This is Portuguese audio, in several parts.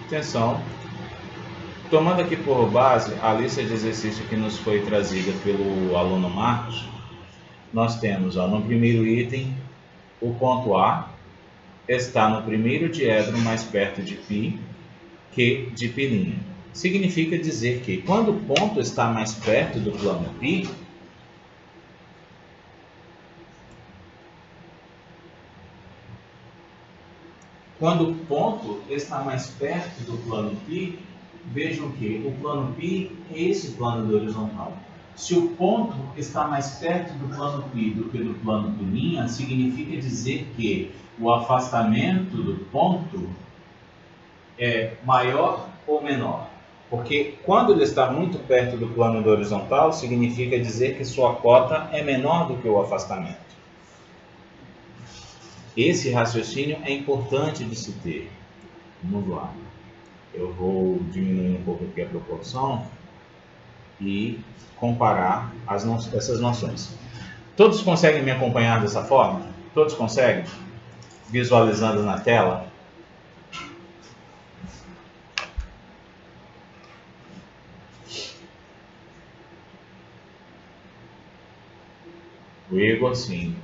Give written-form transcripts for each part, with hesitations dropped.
Atenção. Tomando aqui por base a lista de exercícios que nos foi trazida pelo aluno Marcos, nós temos no primeiro item, o ponto A está no primeiro diedro mais perto de π que de π'. Significa dizer que quando o ponto está mais perto do plano π, quando o ponto está mais perto do plano π, vejam que o plano π é esse plano do horizontal. Se o ponto está mais perto do plano π do que do plano π', significa dizer que o afastamento do ponto é maior ou menor. Porque quando ele está muito perto do plano do horizontal, significa dizer que sua cota é menor do que o afastamento. Esse raciocínio é importante de se ter. Vamos lá. Eu vou diminuir um pouco aqui a proporção e comparar essas noções. Todos conseguem me acompanhar dessa forma? Todos conseguem? Visualizando na tela? O Igor, sim.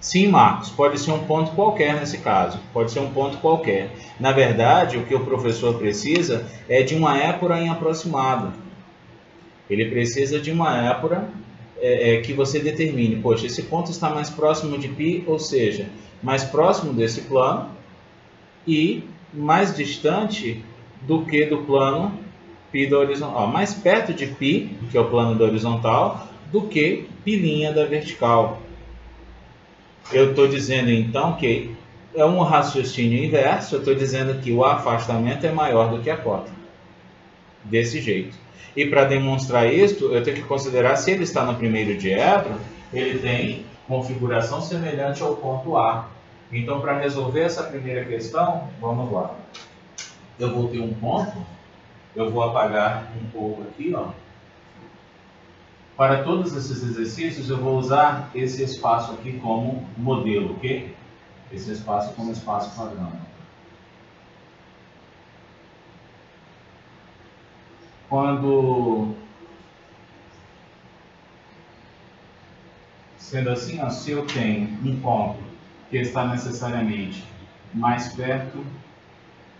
Sim, Marcos, pode ser um ponto qualquer nesse caso, pode ser um ponto qualquer. Na verdade, o que o professor precisa é de uma épura em aproximado. Ele precisa de uma épura que você determine, poxa, esse ponto está mais próximo de π, ou seja, mais próximo desse plano e mais distante do que do plano π da horizontal, mais perto de π, que é o plano da horizontal, do que π' da vertical. Eu estou dizendo então que é um raciocínio inverso, eu estou dizendo que o afastamento é maior do que a cota. Desse jeito. E para demonstrar isso, eu tenho que considerar se ele está no primeiro diedro, ele tem configuração semelhante ao ponto A. Então, para resolver essa primeira questão, vamos lá. Eu vou ter um ponto, eu vou apagar um pouco aqui, ó. Para todos esses exercícios, eu vou usar esse espaço aqui como modelo, ok? Esse espaço como espaço padrão. Sendo assim, ó, se eu tenho um ponto que está necessariamente mais perto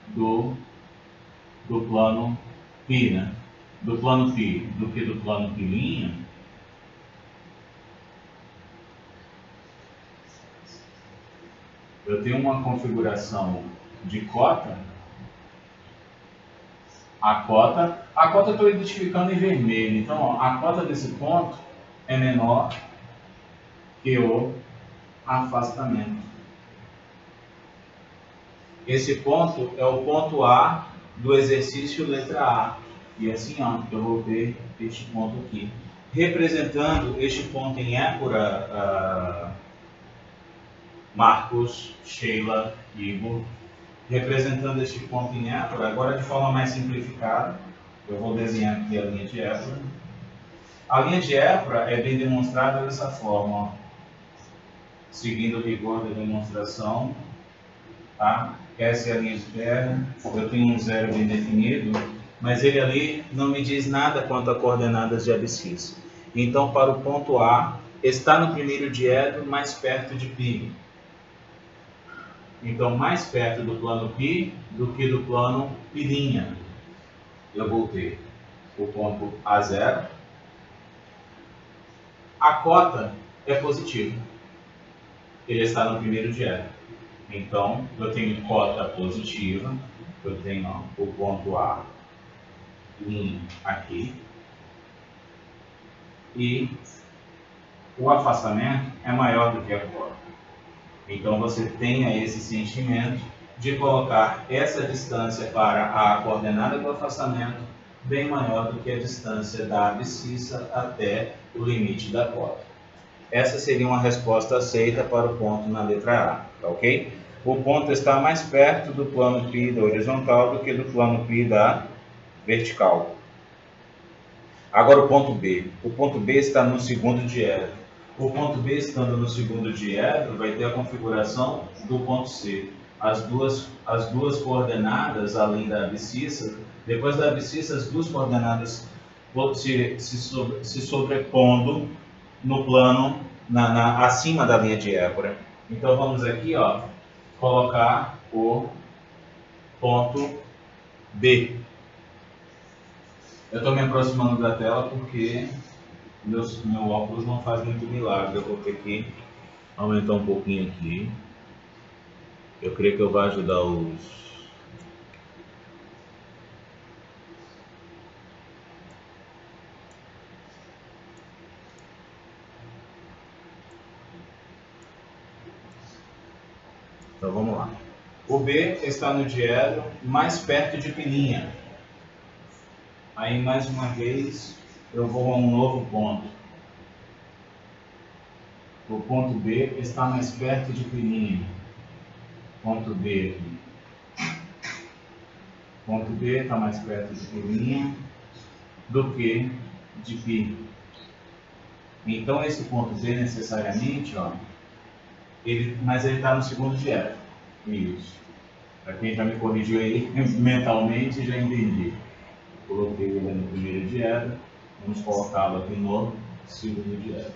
do plano π, né? Do plano π do que do plano π', eu tenho uma configuração de cota. A cota eu estou identificando em vermelho. Então, ó, a cota desse ponto é menor que o afastamento. Esse ponto é o ponto A do exercício letra A. E assim, ó, eu vou ver este ponto aqui. Representando este ponto em épura, Marcos, Sheila, Igor, representando este ponto em épura, agora de forma mais simplificada, eu vou desenhar aqui a linha de épura. A linha de épura é bem demonstrada dessa forma, ó, seguindo o rigor da demonstração. Tá? Essa é a linha de terra, eu tenho um zero bem definido, mas ele ali não me diz nada quanto a coordenadas de abscissa. Então, para o ponto A, está no primeiro diedro mais perto de π. Então, mais perto do plano π do que do plano π'. Eu vou ter o ponto A0. A cota é positiva. Ele está no primeiro diedro. Então, eu tenho cota positiva. Eu tenho o ponto A aqui. E o afastamento é maior do que a cota. Então, você tenha esse sentimento de colocar essa distância para a coordenada do afastamento bem maior do que a distância da abscissa até o limite da cota. Essa seria uma resposta aceita para o ponto na letra A, tá ok? o ponto está mais perto do plano π da horizontal do que do plano π da vertical. Agora o ponto B. O ponto B está no segundo diedro. O ponto B estando no segundo diedro vai ter a configuração do ponto C. As duas coordenadas, além da abscissa, depois da abscissa, as duas coordenadas se sobrepondo no plano, acima da linha de épora. Então vamos aqui, ó, colocar o ponto B. Eu estou me aproximando da tela porque meu óculos não faz muito milagre. Eu vou ter que aumentar um pouquinho aqui. Eu creio que eu vou ajudar os... Então vamos lá. O B está no diedro mais perto de π'. Aí mais uma vez eu vou a um novo ponto. O ponto B está mais perto de π'. Ponto B aqui. Ponto B está mais perto de π' do que de π. Então esse ponto B necessariamente, ó, mas ele está no segundo diedro. Isso. Para quem já me corrigiu aí mentalmente, já entendi. Coloquei ele no primeiro diedro, vamos colocá-lo aqui no segundo diedro.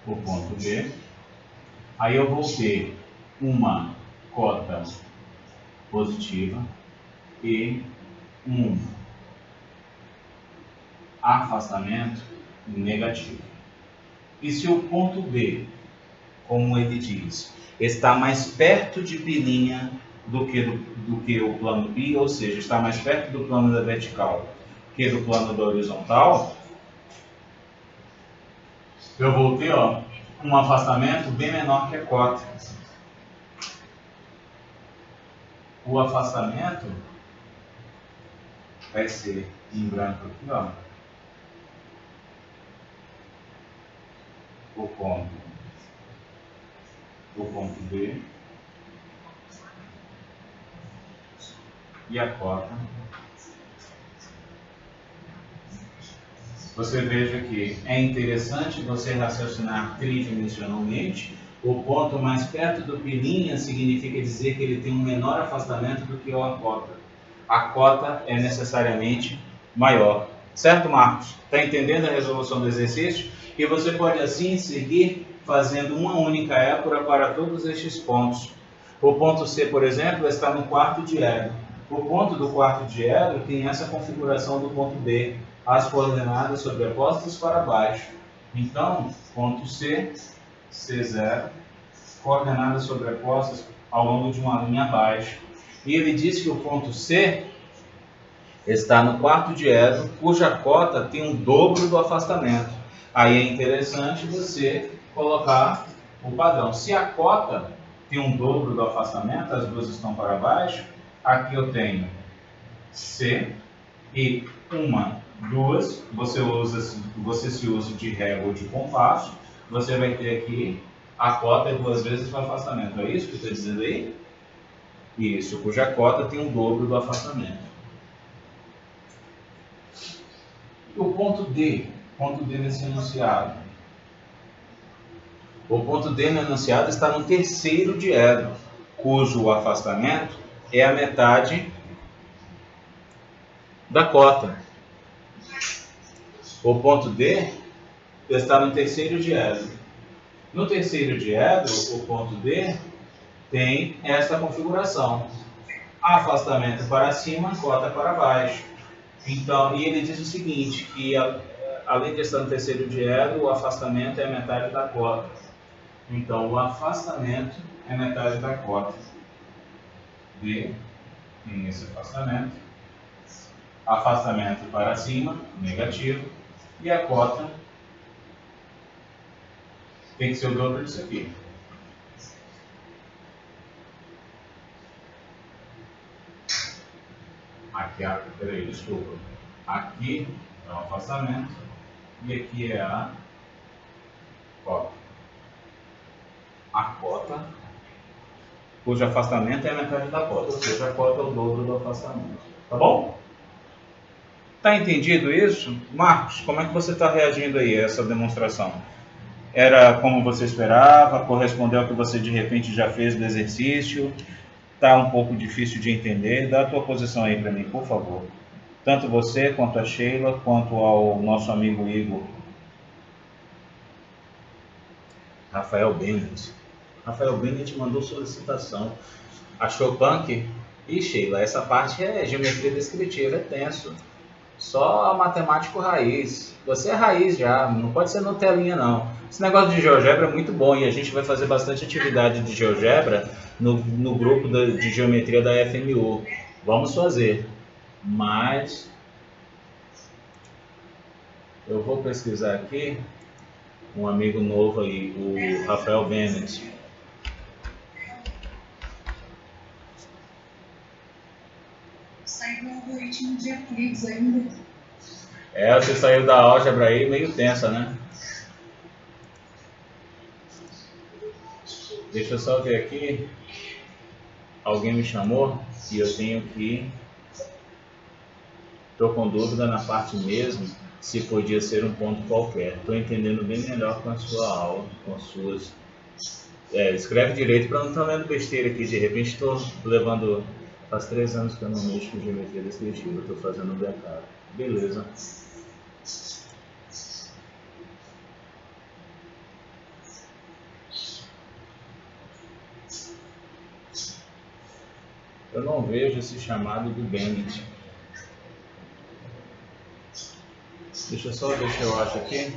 O ponto B. Aí eu vou ter uma cota positiva e um afastamento negativo. E se o ponto B, como ele diz, está mais perto de π' do que o plano π, ou seja, está mais perto do plano da vertical que do plano da horizontal, eu vou ter, ó, um afastamento bem menor que a cota. O afastamento vai ser em branco aqui, ó, o ponto B e a cota. Você veja que é interessante você raciocinar tridimensionalmente. O ponto mais perto do π' significa dizer que ele tem um menor afastamento do que a cota. A cota é necessariamente maior. Certo, Marcos? Está entendendo a resolução do exercício? E você pode assim seguir fazendo uma única épora para todos estes pontos. O ponto C, por exemplo, está no quarto diedro. O ponto do quarto diedro tem essa configuração do ponto B, as coordenadas sobrepostas para baixo. Então, ponto C, C0, coordenadas sobrepostas ao longo de uma linha abaixo. E ele diz que o ponto C está no quarto diedro, cuja cota tem o dobro do afastamento. Aí é interessante você colocar o padrão. Se a cota tem um dobro do afastamento, as duas estão para baixo, aqui eu tenho C e uma, duas, você se usa de régua ou de compasso, você vai ter aqui a cota é duas vezes o afastamento. É isso que eu estou dizendo aí? Isso, cuja cota tem o dobro do afastamento. O ponto D nesse enunciado. O ponto D no enunciado está no terceiro diedro, cujo afastamento é a metade da cota. O ponto D está no terceiro diedro. No terceiro diedro, o ponto D tem esta configuração: afastamento para cima, cota para baixo. Então, e ele diz o seguinte, que além de estar no terceiro diedro, o afastamento é a metade da cota. Então, o afastamento é metade da cota. D tem esse afastamento. Afastamento para cima, negativo. E a cota tem que ser o dobro disso aqui. Aqui, peraí, desculpa. Aqui, é o afastamento, e aqui é a cota. A cota, cujo afastamento é a metade da cota, ou seja, a cota é o dobro do afastamento. Tá bom? Tá entendido isso? Marcos, como é que você está reagindo aí a essa demonstração? Era como você esperava? Correspondeu ao que você de repente já fez do exercício? Tá um pouco difícil de entender? Dá a tua posição aí para mim, por favor. Tanto você, quanto a Sheila, quanto ao nosso amigo Igor. Rafael Bennett. Rafael Bennett mandou solicitação. Achou punk? Ih, Sheila, essa parte é geometria descritiva, é tenso. Só matemático raiz. Você é raiz já, não pode ser Nutelinha não. Esse negócio de GeoGebra é muito bom e a gente vai fazer bastante atividade de GeoGebra no grupo de geometria da FMU. Vamos fazer. Mas eu vou pesquisar aqui um amigo novo aí, o Rafael Bennett. Saiu do algoritmo de Euclides ainda. Você saiu da álgebra aí meio tensa, né? Deixa eu só ver aqui. Alguém me chamou e eu tenho que... Estou com dúvida na parte mesmo, se podia ser um ponto qualquer. Estou entendendo bem melhor com a sua aula, com as suas... escreve direito para não estar lendo besteira aqui. De repente estou levando... Faz 3 anos que eu não mexo com geometria descritiva, estou fazendo um detalhe. Beleza. Eu não vejo esse chamado do Bennett. Deixa eu só ver se eu acho aqui.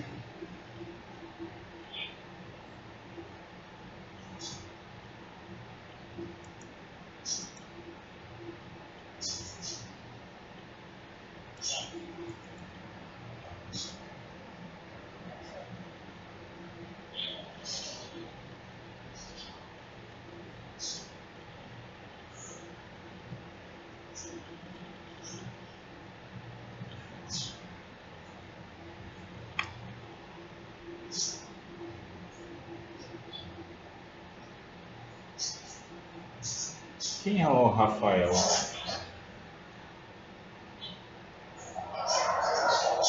Quem é o Rafael?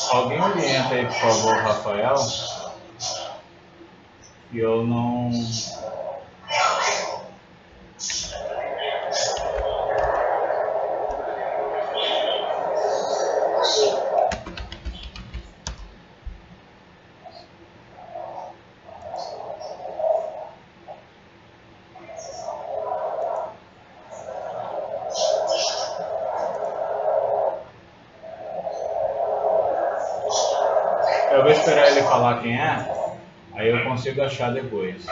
Alguém orienta aí, por favor, Rafael? Que eu não... Eu vou esperar ele falar quem é, aí eu consigo achar depois.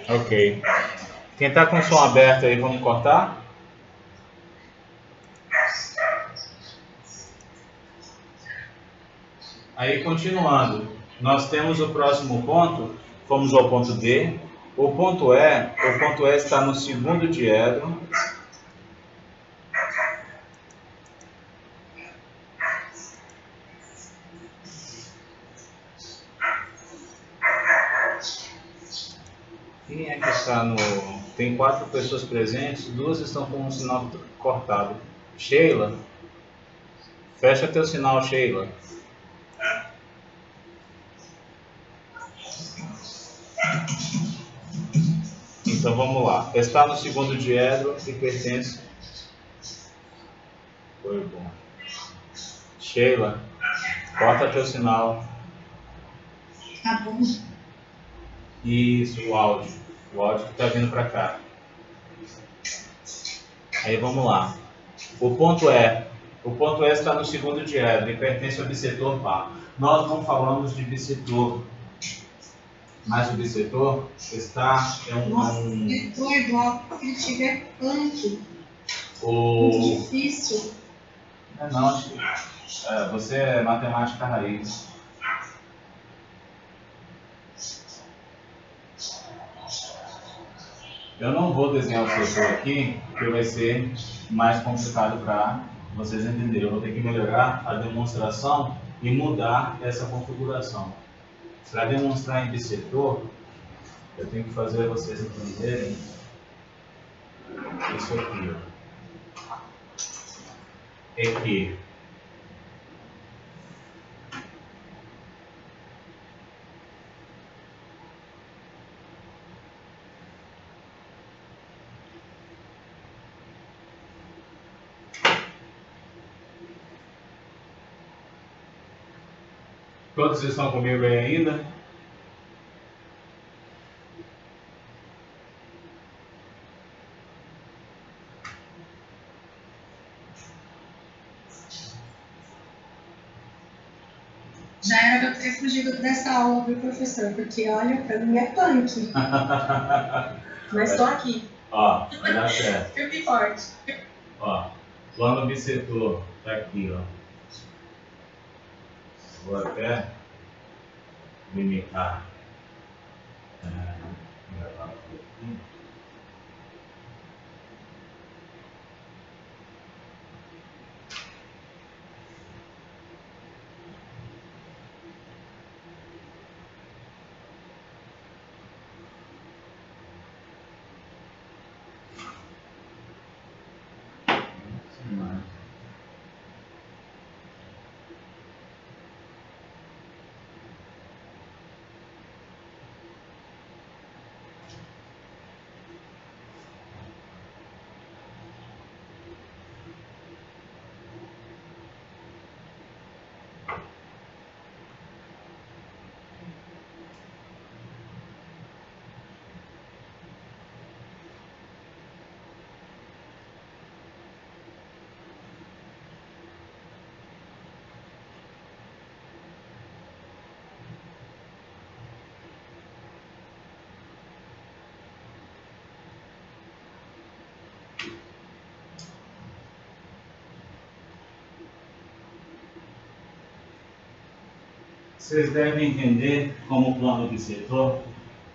Ok. Quem está com o som aberto aí, vamos cortar? Aí, continuando, nós temos o próximo ponto, fomos ao ponto D. O ponto E está no segundo diedro. Quem é que está no... Tem 4 pessoas presentes, 2 estão com um sinal cortado. Sheila? Fecha teu sinal, Sheila. Então vamos lá. Está no segundo diedro e pertence... Foi bom. Sheila, corta teu sinal. Tá bom. Isso, o áudio. O áudio que está vindo para cá. Aí vamos lá. O ponto E está no segundo diedro e pertence ao bissetor par. Nós não falamos de bissetor, mas o bissetor está... Nossa, bissetor igual se ele tiver punk. Muito difícil. Não, acho que você é matemática raiz. Eu não vou desenhar o setor aqui, porque vai ser mais complicado para vocês entenderem. Eu vou ter que melhorar a demonstração e mudar essa configuração. Para demonstrar em bissetor, eu tenho que fazer vocês entenderem isso aqui. É que todos estão comigo aí ainda? Já era pra eu ter fugido dessa aula, viu, professor? Porque, olha, pra mim é punk. Mas tô aqui. Ó, vai dar certo. Firme e forte. Ó, plano bissetor, tá aqui, ó. Vou até limitar. Gravar aqui. Vocês devem entender como plano bissetor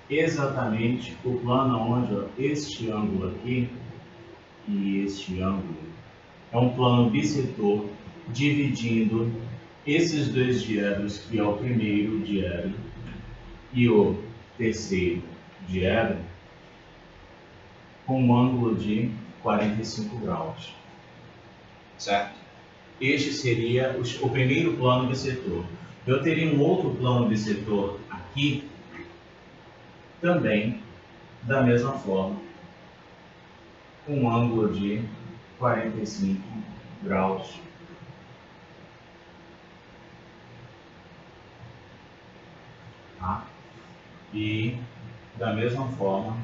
exatamente o plano onde ó, este ângulo aqui e este ângulo é um plano bissetor dividindo esses dois diedros, que é o primeiro diedro e o terceiro diedro, com um ângulo de 45 graus, certo? Este seria o primeiro plano bissetor. Eu teria um outro plano bissetor aqui, também da mesma forma, com um ângulo de 45 graus. Tá? E da mesma forma,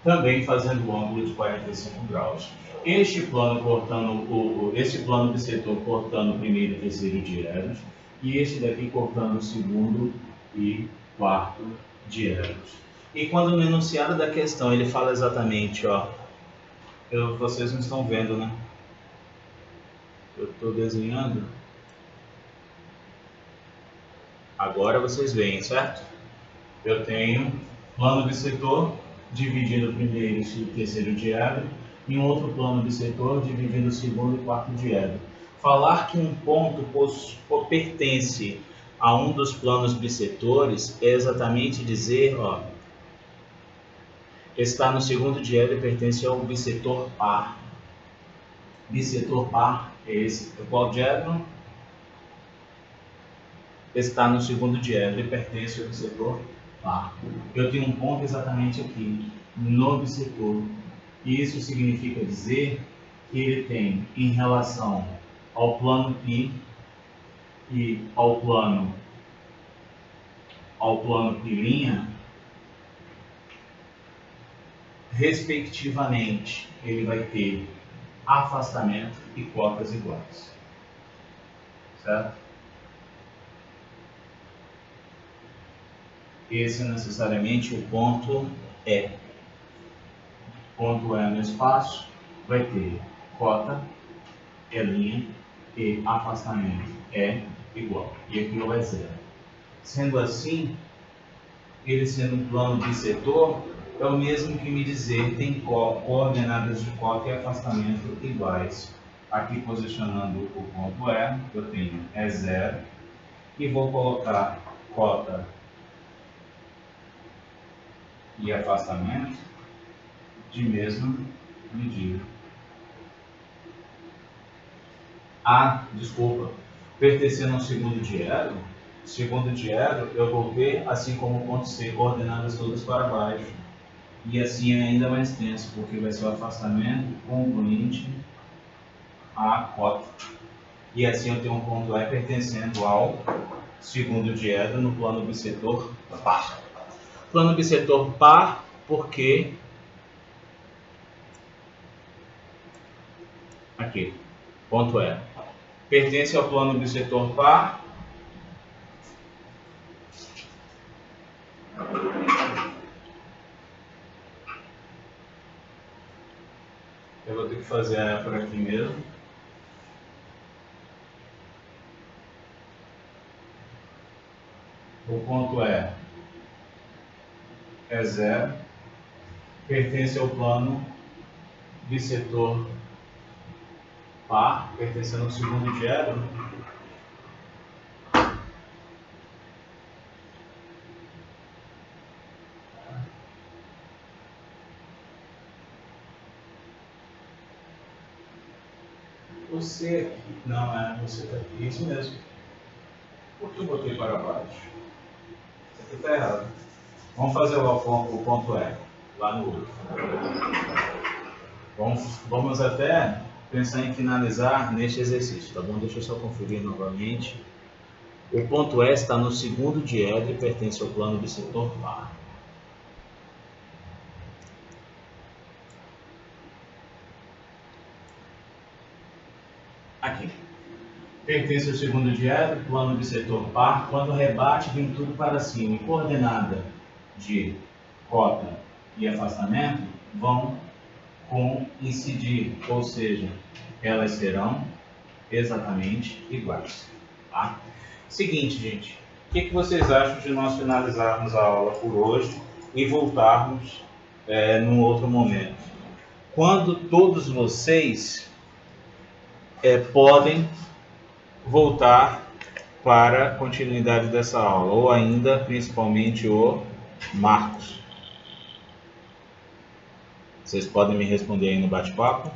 também fazendo o ângulo de 45 graus. Este plano cortando este plano bissetor cortando o primeiro e terceiro diedros, e este daqui cortando o segundo e quarto diedros. E quando no enunciado da questão ele fala exatamente, ó, vocês não estão vendo, né? Eu estou desenhando. Agora vocês veem, certo? Eu tenho plano bissetor dividindo o primeiro e o terceiro diedro, e um outro plano bissetor dividindo o segundo e o quarto diedro. Falar que um ponto pertence a um dos planos bissetores é exatamente dizer, ó, está no segundo diedro e pertence ao bissetor par. Bissetor par é esse. Qual diedro? Está no segundo diedro e pertence ao bissetor par. Eu tenho um ponto exatamente aqui, no bissetor. E isso significa dizer que ele tem, em relação ao plano π e ao plano π', respectivamente, ele vai ter afastamento e cotas iguais. Certo? Esse é necessariamente o ponto E. Ponto E no espaço vai ter cota E' e afastamento E igual. E aquilo é zero. Sendo assim, ele sendo um plano bissetor, é o mesmo que me dizer tem coordenadas de cota e afastamento iguais. Aqui posicionando o ponto E, eu tenho E0 e vou colocar cota e afastamento de mesma medida. Desculpa, pertencendo ao segundo diedro, eu vou ter, assim como o ponto C, coordenadas todas para baixo. E assim é ainda mais tenso, porque vai ser o afastamento componente a cota. E assim eu tenho um ponto E pertencendo ao segundo diedro no plano bissetor par. Plano bissetor par porque aqui, ponto E, pertence ao plano bissetor par eu vou ter que fazer a E por aqui mesmo. O ponto E é zero, pertence ao plano bissetor par, pertencendo ao segundo diedro. Você aqui, não é, você está aqui, isso mesmo. Por que eu botei para baixo? Isso aqui está errado. Vamos fazer o ponto E, lá no outro. Vamos até pensar em finalizar neste exercício, tá bom? Deixa eu só conferir novamente. O ponto E está no segundo diedro e pertence ao plano bissetor par. Aqui. Pertence ao segundo diedro, plano bissetor par. Quando rebate, vem tudo para cima. E coordenada de cota e afastamento vão coincidir, ou seja, elas serão exatamente iguais. Tá? Seguinte, gente, o que vocês acham de nós finalizarmos a aula por hoje e voltarmos num outro momento? Quando todos vocês podem voltar para a continuidade dessa aula, ou ainda, principalmente, o Marcos. Vocês podem me responder aí no bate-papo?